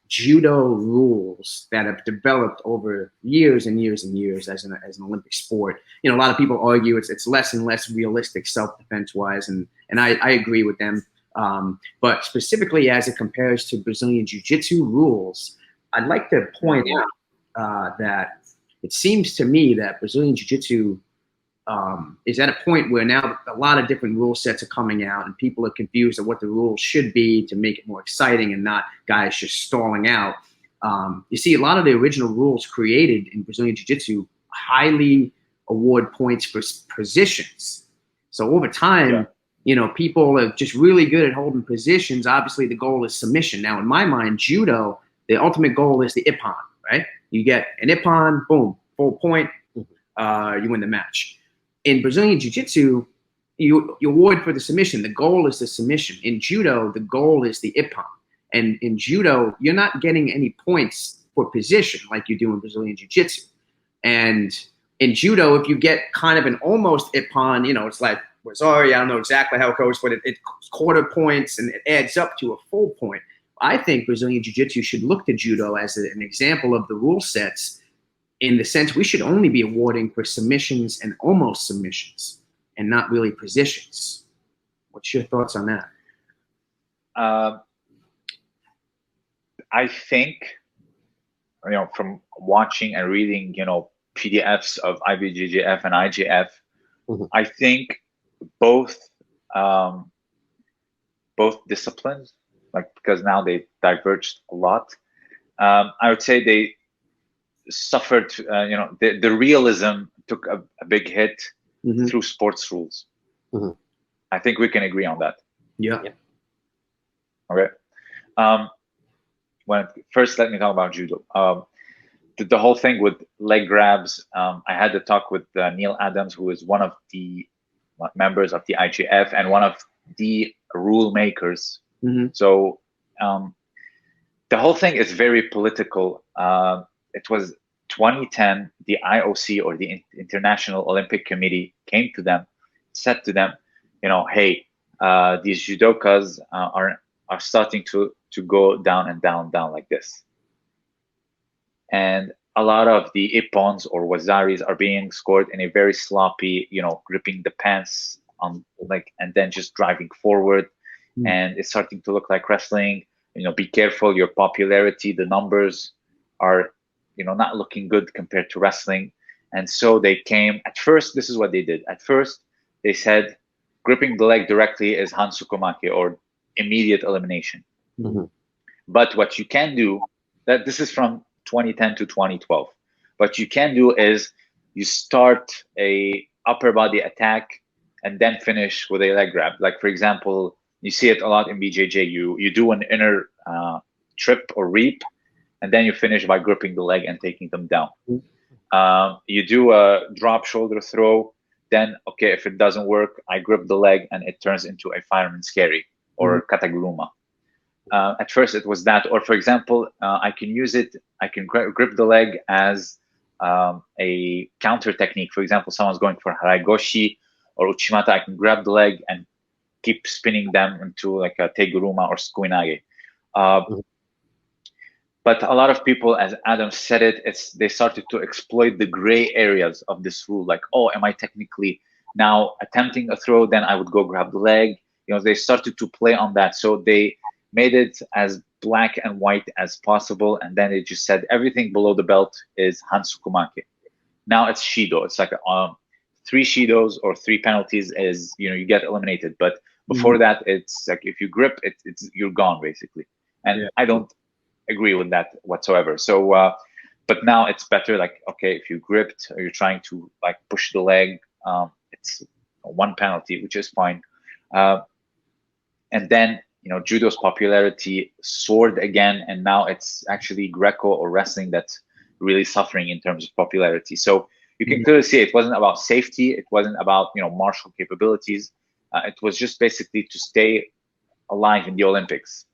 Judo rules that have developed over years and years and years as an Olympic sport. You know, a lot of people argue it's less and less realistic self-defense wise, and I agree with them. But specifically as it compares to Brazilian Jiu-Jitsu rules, I'd like to point out that it seems to me that Brazilian Jiu-Jitsu is at a point where now a lot of different rule sets are coming out and people are confused of what the rules should be to make it more exciting and not guys just stalling out. You see, a lot of the original rules created in Brazilian Jiu-Jitsu highly award points for positions. So over time, you know, people are just really good at holding positions. Obviously, the goal is submission. Now, in my mind, Judo, the ultimate goal is the ippon, right? You get an ippon, boom, full point, you win the match. In Brazilian Jiu-Jitsu, you award for the submission. The goal is the submission. In Judo, the goal is the ippon. And in Judo, you're not getting any points for position like you do in Brazilian Jiu-Jitsu. And in Judo, if you get kind of an almost ippon, you know, it's like, well, sorry, I don't know exactly how it goes, but it's quarter points and it adds up to a full point. I think Brazilian Jiu-Jitsu should look to Judo as an example of the rule sets, in the sense we should only be awarding for submissions and almost submissions and not really positions. What's your thoughts on that? I think, you know, from watching and reading, you know, PDFs of IBJJF and IJF, I think both disciplines, like, because now they diverged a lot, I would say they suffered, you know, the realism took a big hit through sports rules. I think we can agree on that. Yeah. Okay. First, let me talk about Judo. The whole thing with leg grabs, I had to talk with Neil Adams, who is one of the members of the IGF and one of the rule makers. So the whole thing is very political. It was 2010, the IOC, or the International Olympic Committee, came to them, said to them, you know, hey, these judokas are starting to go down and down like this. And a lot of the ippons or wazaris are being scored in a very sloppy, you know, gripping the pants on, like, and then just driving forward. And it's starting to look like wrestling. You know, be careful, your popularity, the numbers are, you know, not looking good compared to wrestling. And so they came, at first, this is what they did. At first, they said, gripping the leg directly is hansukomake, or immediate elimination. But what you can do, that this is from 2010 to 2012. What you can do is you start a upper body attack and then finish with a leg grab. Like, for example, you see it a lot in BJJ. You do an inner trip or reap, and then you finish by gripping the leg and taking them down. You do a drop shoulder throw. Then, okay, if it doesn't work, I grip the leg and it turns into a fireman scary or kataguruma. At first it was that, or for example, I can use it, I can grip the leg as a counter technique. For example, someone's going for haraigoshi or uchimata, I can grab the leg and keep spinning them into like a teguruma or sukuinage. But a lot of people, as Adam said it, they started to exploit the gray areas of this rule. Like, oh, am I technically now attempting a throw? Then I would go grab the leg. You know, they started to play on that. So they made it as black and white as possible. And then they just said everything below the belt is hansukumake. Now it's Shido. It's like 3 Shidos or 3 penalties is, you know, you get eliminated. But before that, it's like if you grip, it's you're gone basically. And I don't agree with that whatsoever. So, but now it's better. Like, okay, if you gripped or you're trying to like push the leg, it's 1 penalty, which is fine. And then, you know, judo's popularity soared again, and now it's actually Greco or wrestling that's really suffering in terms of popularity. So you can clearly see it wasn't about safety. It wasn't about, you know, martial capabilities. It was just basically to stay alive in the Olympics.